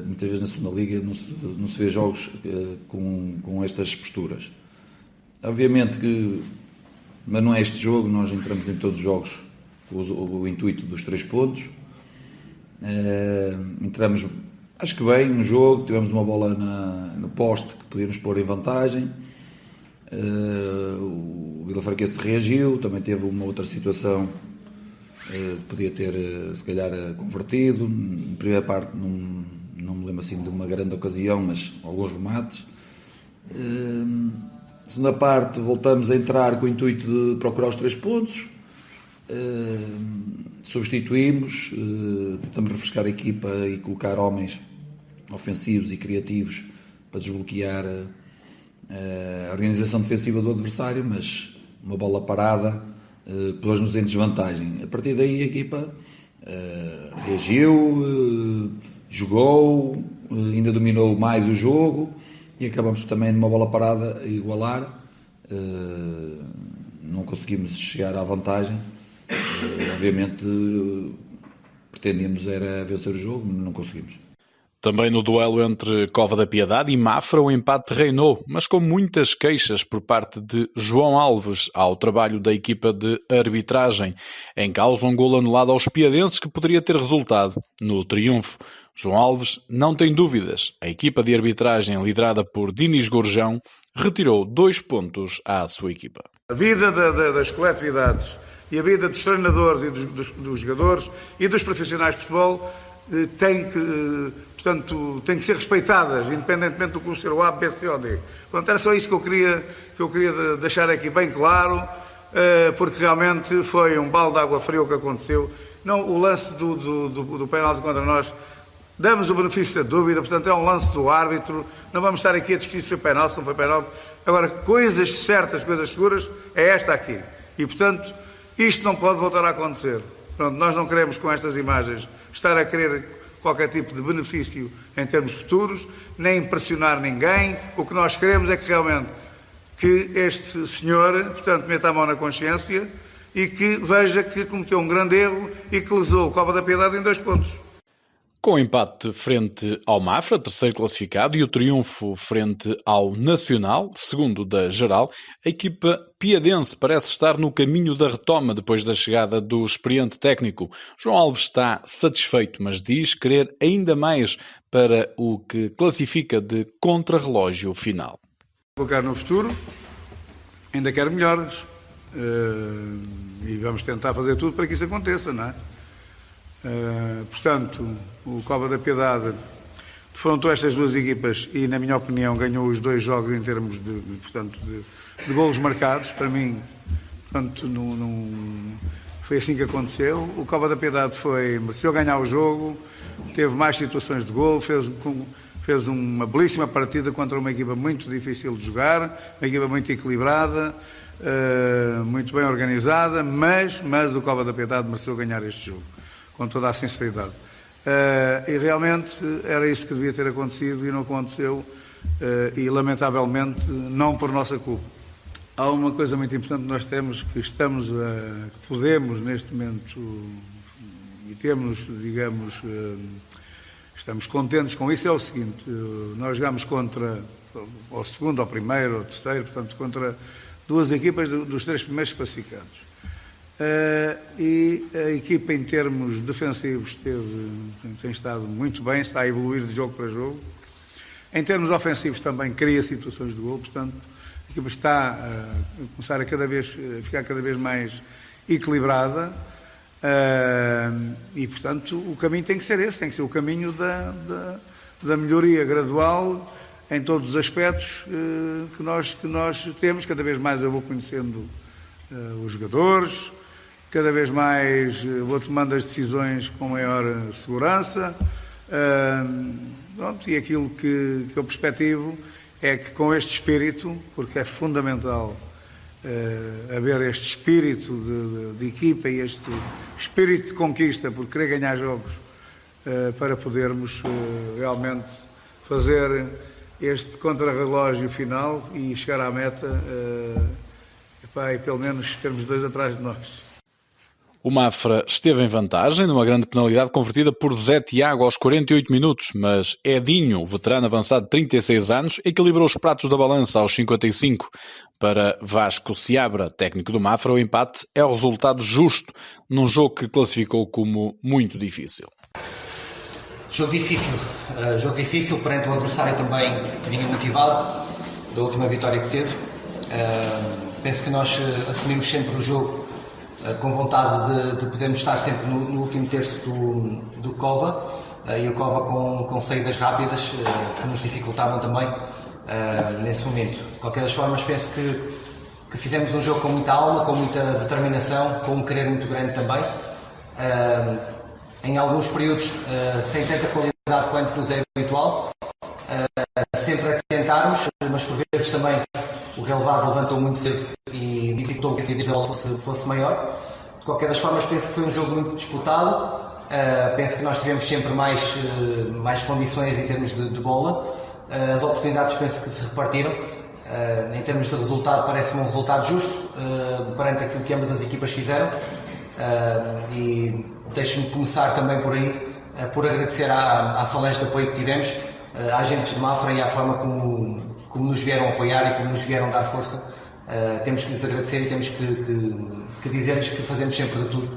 Muitas vezes na segunda liga não se vê jogos com estas posturas. Obviamente que, mas não é este jogo, nós entramos em todos os jogos com o intuito dos 3 pontos. Entramos, acho que bem, no jogo, tivemos uma bola no poste que podíamos pôr em vantagem. O Vila Franquense reagiu, também teve uma outra situação que podia ter, se calhar, convertido. Na primeira parte não me lembro assim de uma grande ocasião, mas alguns remates. Na segunda parte voltamos a entrar com o intuito de procurar os 3 pontos. Substituímos, tentamos refrescar a equipa e colocar homens ofensivos e criativos para desbloquear a organização defensiva do adversário, mas uma bola parada pôs-nos em desvantagem. A partir daí a equipa reagiu, jogou, ainda dominou mais o jogo e acabamos também numa bola parada a igualar. Não conseguimos chegar à vantagem. Obviamente pretendíamos era vencer o jogo, mas não conseguimos. Também no duelo entre Cova da Piedade e Mafra o empate reinou, mas com muitas queixas por parte de João Alves ao trabalho da equipa de arbitragem. Em causa um golo anulado aos piadenses que poderia ter resultado no triunfo. João Alves não tem dúvidas. A equipa de arbitragem liderada por Dinis Gorjão retirou 2 pontos à sua equipa. A vida das coletividades e a vida dos treinadores e dos jogadores e dos profissionais de futebol tem que ser respeitadas, independentemente do clube ser o A, B, C ou D. Portanto, era só isso que eu queria deixar aqui bem claro, porque realmente foi um balde de água fria o que aconteceu. Não, o lance do penalti contra nós, damos o benefício da dúvida, portanto é um lance do árbitro, não vamos estar aqui a discutir se foi penalti, se não foi penalti. Agora, coisas certas, coisas seguras, é esta aqui. E, portanto, isto não pode voltar a acontecer. Pronto, nós não queremos com estas imagens estar a querer qualquer tipo de benefício em termos futuros, nem impressionar ninguém. O que nós queremos é que realmente que este senhor, portanto, meta a mão na consciência e que veja que cometeu um grande erro e que lesou o Cova da Piedade em 2 pontos. Com o empate frente ao Mafra, terceiro classificado, e o triunfo frente ao Nacional, segundo da geral, a equipa piadense parece estar no caminho da retoma depois da chegada do experiente técnico. João Alves está satisfeito, mas diz querer ainda mais para o que classifica de contrarrelógio final. Colocar no futuro, ainda quero melhores, e vamos tentar fazer tudo para que isso aconteça, não é? Portanto, o Cova da Piedade defrontou estas 2 equipas e, na minha opinião, ganhou os 2 jogos em termos de golos marcados. Para mim, portanto, não foi assim que aconteceu. O Cova da Piedade mereceu ganhar o jogo, teve mais situações de golo, fez uma belíssima partida contra uma equipa muito difícil de jogar, uma equipa muito equilibrada, muito bem organizada, mas o Cova da Piedade mereceu ganhar este jogo, com toda a sinceridade. E realmente era isso que devia ter acontecido e não aconteceu, e lamentavelmente não por nossa culpa. Há uma coisa muito importante que nós temos, que podemos neste momento, e temos, digamos, estamos contentes com isso, é o seguinte: nós jogamos contra, ao segundo, ao primeiro, ao terceiro, portanto, contra 2 equipas dos 3 primeiros classificados. E a equipa, em termos defensivos, tem estado muito bem, está a evoluir de jogo para jogo. Em termos ofensivos também cria situações de gol, portanto a equipa está a começar a ficar cada vez mais equilibrada, e portanto o caminho tem que ser esse, tem que ser o caminho da melhoria gradual em todos os aspectos que nós temos. Cada vez mais eu vou conhecendo os jogadores, cada vez mais vou tomando as decisões com maior segurança, e aquilo que eu perspectivo é que com este espírito, porque é fundamental haver este espírito de equipa e este espírito de conquista por querer ganhar jogos, para podermos realmente fazer este contrarrelógio final e chegar à meta e pelo menos termos 2 atrás de nós. O Mafra esteve em vantagem numa grande penalidade convertida por Zé Tiago aos 48 minutos, mas Edinho, veterano avançado de 36 anos, equilibrou os pratos da balança aos 55. Para Vasco Seabra, técnico do Mafra, o empate é o resultado justo num jogo que classificou como muito difícil. Jogo difícil perante um adversário também que vinha motivado da última vitória que teve. Penso que nós assumimos sempre o jogo com vontade de podermos estar sempre no último terço do Cova, e o Cova com saídas rápidas que nos dificultavam também nesse momento. De qualquer das formas, penso que fizemos um jogo com muita alma, com muita determinação, com um querer muito grande também. Em alguns períodos sem tanta qualidade quanto nos é habitual, sempre a tentarmos, mas por vezes também o relevado levantou muito cedo e dificultou que a vida da bola fosse maior. De qualquer das formas, penso que foi um jogo muito disputado. Penso que nós tivemos sempre mais condições em termos de bola. As oportunidades penso que se repartiram. Em termos de resultado, parece-me um resultado justo perante aquilo que ambas as equipas fizeram. E deixe-me começar também por aí, por agradecer à falange de apoio que tivemos, à agentes de Mafra e à forma como nos vieram apoiar e como nos vieram dar força. Temos que lhes agradecer e temos que dizer-lhes que fazemos sempre de tudo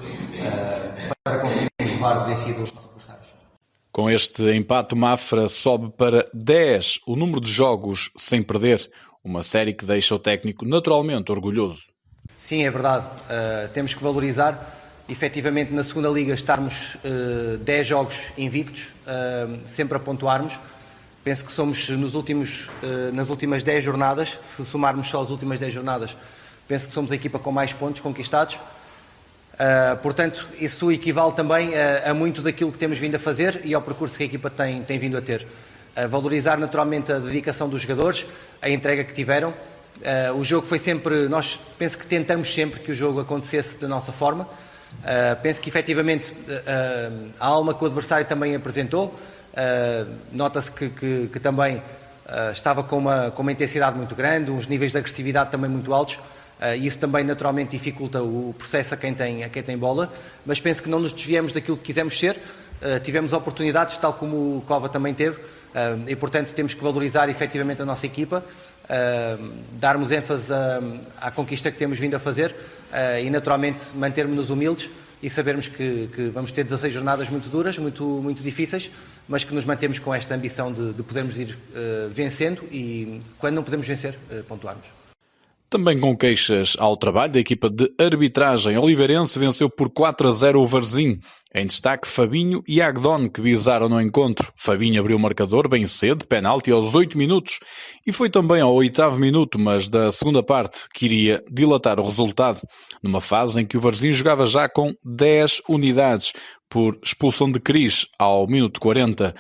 para conseguirmos levar de vencido os nossos adversários. Com este empate, o Mafra sobe para 10 o número de jogos sem perder, uma série que deixa o técnico naturalmente orgulhoso. Sim, é verdade. Temos que valorizar, efetivamente, na segunda liga estarmos 10 jogos invictos, sempre a pontuarmos. Penso que somos nas últimas 10 jornadas, se somarmos só as últimas 10 jornadas, penso que somos a equipa com mais pontos conquistados. Portanto, isso equivale também a muito daquilo que temos vindo a fazer e ao percurso que a equipa tem vindo a ter. Valorizar naturalmente a dedicação dos jogadores, a entrega que tiveram. O jogo foi sempre, penso que tentamos sempre que o jogo acontecesse da nossa forma. Penso que efetivamente a alma que o adversário também apresentou, nota-se que também estava com uma intensidade muito grande, uns níveis de agressividade também muito altos, e isso também naturalmente dificulta o processo a quem tem bola, mas penso que não nos desviamos daquilo que quisemos ser. Tivemos oportunidades, tal como o Cova também teve, e portanto temos que valorizar efetivamente a nossa equipa, darmos ênfase à conquista que temos vindo a fazer e naturalmente mantermos-nos humildes e sabermos que vamos ter 16 jornadas muito duras, muito difíceis, mas que nos mantemos com esta ambição de podermos ir vencendo e, quando não podemos vencer, pontuarmos. Também com queixas ao trabalho da equipa de arbitragem, Oliveirense venceu por 4-0 o Varzim. Em destaque, Fabinho e Agdon, que visaram no encontro. Fabinho abriu o marcador bem cedo, penalti aos 8 minutos. E foi também ao 8º minuto, mas da segunda parte, que iria dilatar o resultado. Numa fase em que o Varzim jogava já com 10 unidades, por expulsão de Cris ao minuto 40.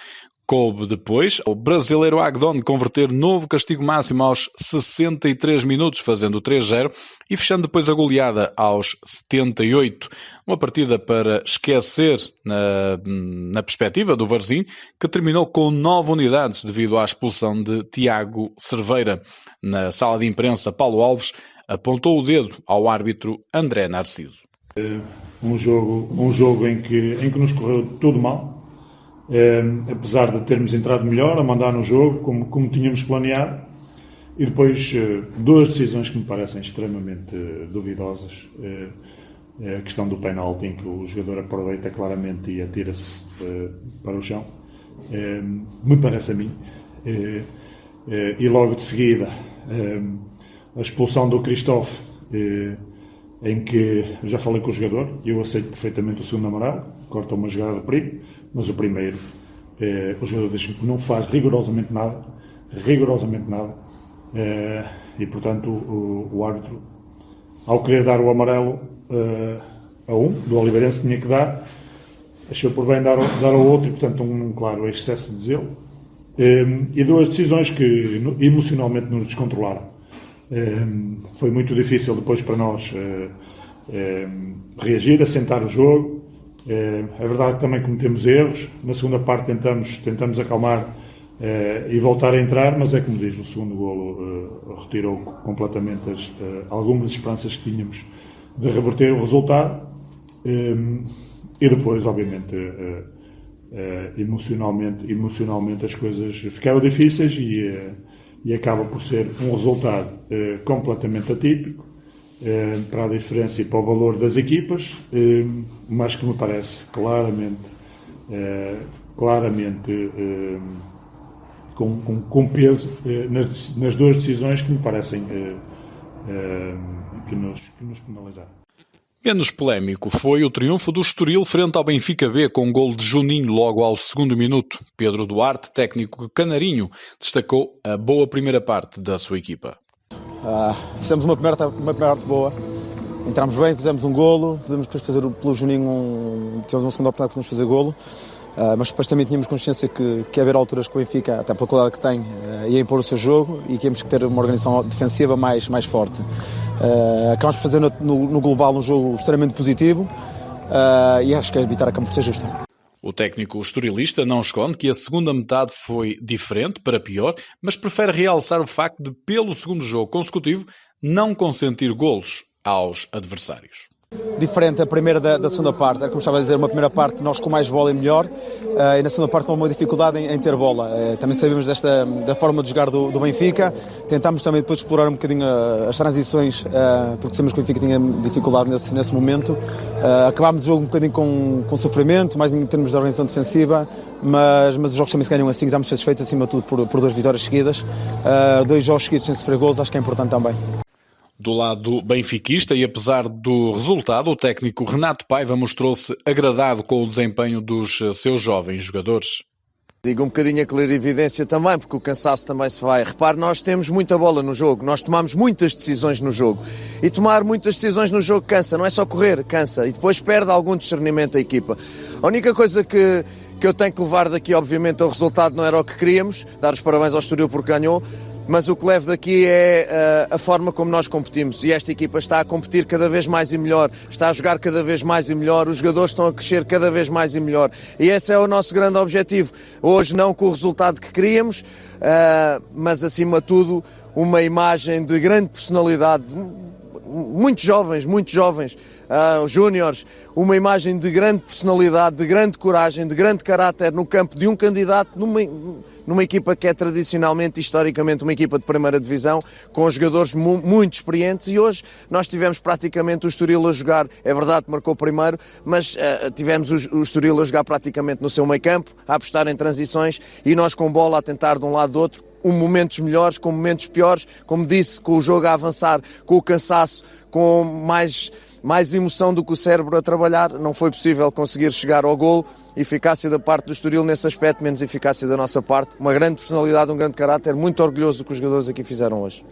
Coube depois o brasileiro Agdon converter novo castigo máximo aos 63 minutos, fazendo 3-0 e fechando depois a goleada aos 78. Uma partida para esquecer na perspectiva do Varzim, que terminou com 9 unidades devido à expulsão de Tiago Cerveira. Na sala de imprensa, Paulo Alves apontou o dedo ao árbitro André Narciso. Um jogo em que nos correu tudo mal. Apesar de termos entrado melhor a mandar no jogo como tínhamos planeado, e depois 2 decisões que me parecem extremamente duvidosas. A questão do penalti, em que o jogador aproveita claramente e atira-se para o chão, me parece a mim, e logo de seguida a expulsão do Cristóvão, em que já falei com o jogador, e eu aceito perfeitamente o segundo amarelo, corta uma jogada de perigo, mas o primeiro, o jogador diz que não faz rigorosamente nada, e portanto o árbitro, ao querer dar o amarelo a um, do Oliveirense tinha que dar, achou por bem dar ao outro, e portanto claro excesso de zelo, e 2 decisões que emocionalmente nos descontrolaram. Foi muito difícil depois para nós reagir, assentar o jogo, É verdade que também cometemos erros. Na segunda parte tentamos acalmar e voltar a entrar, mas é como diz, o segundo golo retirou completamente algumas esperanças que tínhamos de reverter o resultado. E depois, obviamente, emocionalmente as coisas ficaram difíceis e acaba por ser um resultado completamente atípico para a diferença e para o valor das equipas, mas que me parece claramente com peso nas duas decisões que me parecem que nos penalizaram. Menos polémico foi o triunfo do Estoril frente ao Benfica B com um golo de Juninho logo ao segundo minuto. Pedro Duarte, técnico canarinho, destacou a boa primeira parte da sua equipa. Fizemos uma primeira parte boa, entramos bem, fizemos um golo, podemos depois fazer pelo Juninho, tivemos uma segunda oportunidade que podemos fazer golo, mas depois também tínhamos consciência que haver alturas que o Benfica, até pela qualidade que tem, ia impor o seu jogo e que íamos ter uma organização defensiva mais forte. Acabamos por fazer no global um jogo extremamente positivo e acho que a vitória acaba por ser justa. O técnico estorilista não esconde que a segunda metade foi diferente para pior, mas prefere realçar o facto de, pelo segundo jogo consecutivo, não consentir golos aos adversários. Diferente a primeira da segunda parte, era como estava a dizer, uma primeira parte nós com mais bola e melhor, e na segunda parte com uma dificuldade em ter bola. Também sabemos da forma de jogar do Benfica, tentámos também depois explorar um bocadinho as transições, porque sabemos que o Benfica tinha dificuldade nesse momento. Acabámos o jogo um bocadinho com sofrimento, mais em termos de organização defensiva, mas os jogos também se ganham assim, estamos satisfeitos acima de tudo por 2 vitórias seguidas, 2 jogos seguidos sem sofrer golos, acho que é importante também. Do lado benfiquista, e apesar do resultado, o técnico Renato Paiva mostrou-se agradado com o desempenho dos seus jovens jogadores. Digo um bocadinho a clarividência também, porque o cansaço também se vai. Repare, nós temos muita bola no jogo, nós tomamos muitas decisões no jogo. E tomar muitas decisões no jogo cansa, não é só correr, cansa. E depois perde algum discernimento a equipa. A única coisa que eu tenho que levar daqui, obviamente, o resultado não era o que queríamos, dar os parabéns ao Estoril porque ganhou, mas o que levo daqui é a forma como nós competimos. E esta equipa está a competir cada vez mais e melhor, está a jogar cada vez mais e melhor, os jogadores estão a crescer cada vez mais e melhor. E esse é o nosso grande objetivo. Hoje não com o resultado que queríamos, mas acima de tudo uma imagem de grande personalidade, muito jovens, júniores, uma imagem de grande personalidade, de grande coragem, de grande caráter no campo de um candidato numa equipa que é tradicionalmente, historicamente, uma equipa de primeira divisão, com jogadores muito experientes, e hoje nós tivemos praticamente o Estoril a jogar, é verdade que marcou primeiro, mas tivemos o Estoril a jogar praticamente no seu meio campo, a apostar em transições, e nós com bola a tentar de um lado do outro, momentos melhores, com momentos piores, como disse, com o jogo a avançar, com o cansaço, com mais emoção do que o cérebro a trabalhar, não foi possível conseguir chegar ao golo. Eficácia da parte do Estoril nesse aspecto, menos eficácia da nossa parte. Uma grande personalidade, um grande caráter, muito orgulhoso do que os jogadores aqui fizeram hoje.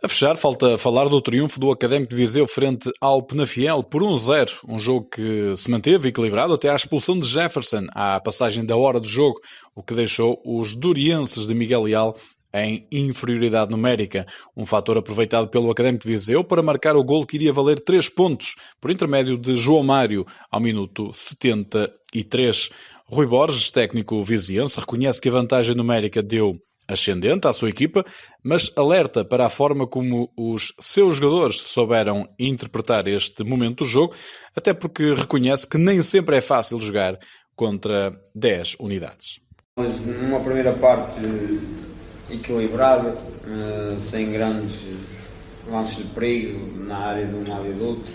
A fechar, falta falar do triunfo do Académico de Viseu frente ao Penafiel por 1-0, um jogo que se manteve equilibrado até à expulsão de Jefferson à passagem da hora do jogo, o que deixou os durienses de Miguel Leal em inferioridade numérica, um fator aproveitado pelo Académico de Viseu para marcar o golo que iria valer 3 pontos, por intermédio de João Mário, ao minuto 73. Rui Borges, técnico viziense, reconhece que a vantagem numérica deu ascendente à sua equipa, mas alerta para a forma como os seus jogadores souberam interpretar este momento do jogo, até porque reconhece que nem sempre é fácil jogar contra 10 unidades. Mas numa primeira parte equilibrada, sem grandes lances de perigo na área de um lado e do outro.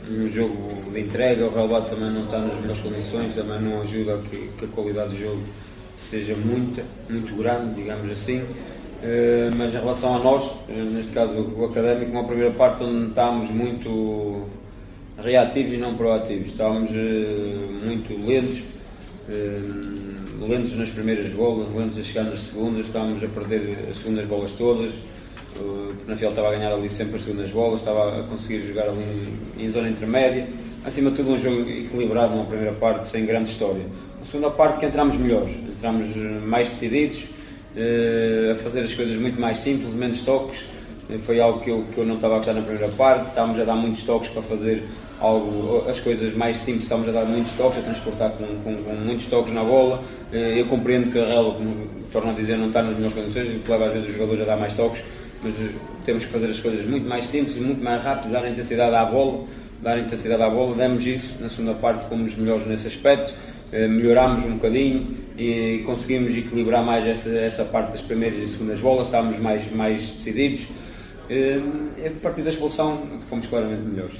Um jogo de entrega, o relevado também não está nas melhores condições, também não ajuda a que a qualidade do jogo seja muito grande, digamos assim. Mas em relação a nós, neste caso o Académico, uma primeira parte onde estávamos muito reativos e não proativos, estávamos muito lentos nas primeiras bolas, lentos a chegar nas segundas, estávamos a perder as segundas bolas todas. O Penafiel estava a ganhar ali sempre as segundas bolas, estava a conseguir jogar ali em zona intermédia. Acima de tudo, um jogo equilibrado numa primeira parte, sem grande história. Na segunda parte que entramos melhores, entramos mais decididos, a fazer as coisas muito mais simples, menos toques, Foi algo que eu não estava a gostar na primeira parte. Estávamos a dar muitos toques para fazer as coisas mais simples, estávamos a dar muitos toques, a transportar com muitos toques na bola. Eu compreendo que a Real, como torno a dizer, não está nas melhores condições, e que leva às vezes os jogadores a dar mais toques, mas temos que fazer as coisas muito mais simples e muito mais rápidas, dar intensidade à bola. Demos isso na segunda parte, fomos melhores nesse aspecto, melhorámos um bocadinho e conseguimos equilibrar mais essa parte das primeiras e segundas bolas, estávamos mais decididos. A partir da expulsão fomos claramente melhores.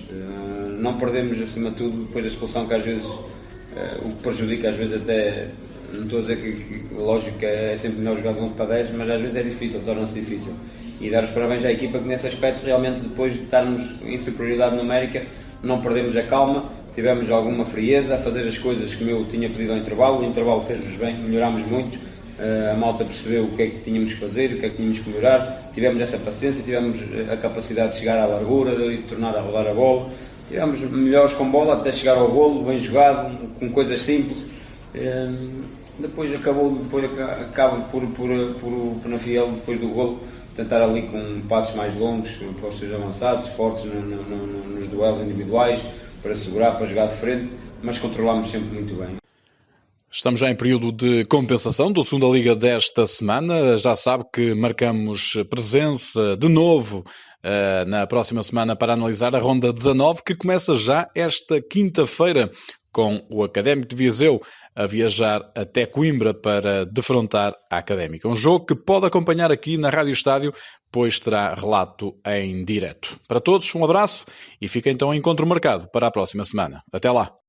Não perdemos, acima de tudo, depois da expulsão, que às vezes o que prejudica, às vezes até, não estou a dizer que lógico que é sempre melhor jogar de 11 para 10, mas às vezes é difícil, torna-se difícil. E dar os parabéns à equipa que nesse aspecto, realmente, depois de estarmos em superioridade numérica, não perdemos a calma, tivemos alguma frieza a fazer as coisas como eu tinha pedido ao intervalo. O intervalo fez-nos bem, melhorámos muito, a malta percebeu o que é que tínhamos que fazer, o que é que tínhamos que melhorar, tivemos essa paciência, tivemos a capacidade de chegar à largura e de tornar a rodar a bola, tivemos melhores com bola até chegar ao golo, bem jogado, com coisas simples. Depois acaba por o Penafiel, depois do golo, tentar ali com passos mais longos para os seus avançados, fortes nos duelos individuais, para segurar, para jogar de frente, mas controlámos sempre muito bem. Estamos já em período de compensação do Segunda Liga desta semana. Já sabe que marcamos presença de novo na próxima semana para analisar a Ronda 19, que começa já esta quinta-feira, com o Académico de Viseu a viajar até Coimbra para defrontar a Académica. Um jogo que pode acompanhar aqui na Rádio Estádio, pois terá relato em direto. Para todos, um abraço e fica então o encontro marcado para a próxima semana. Até lá!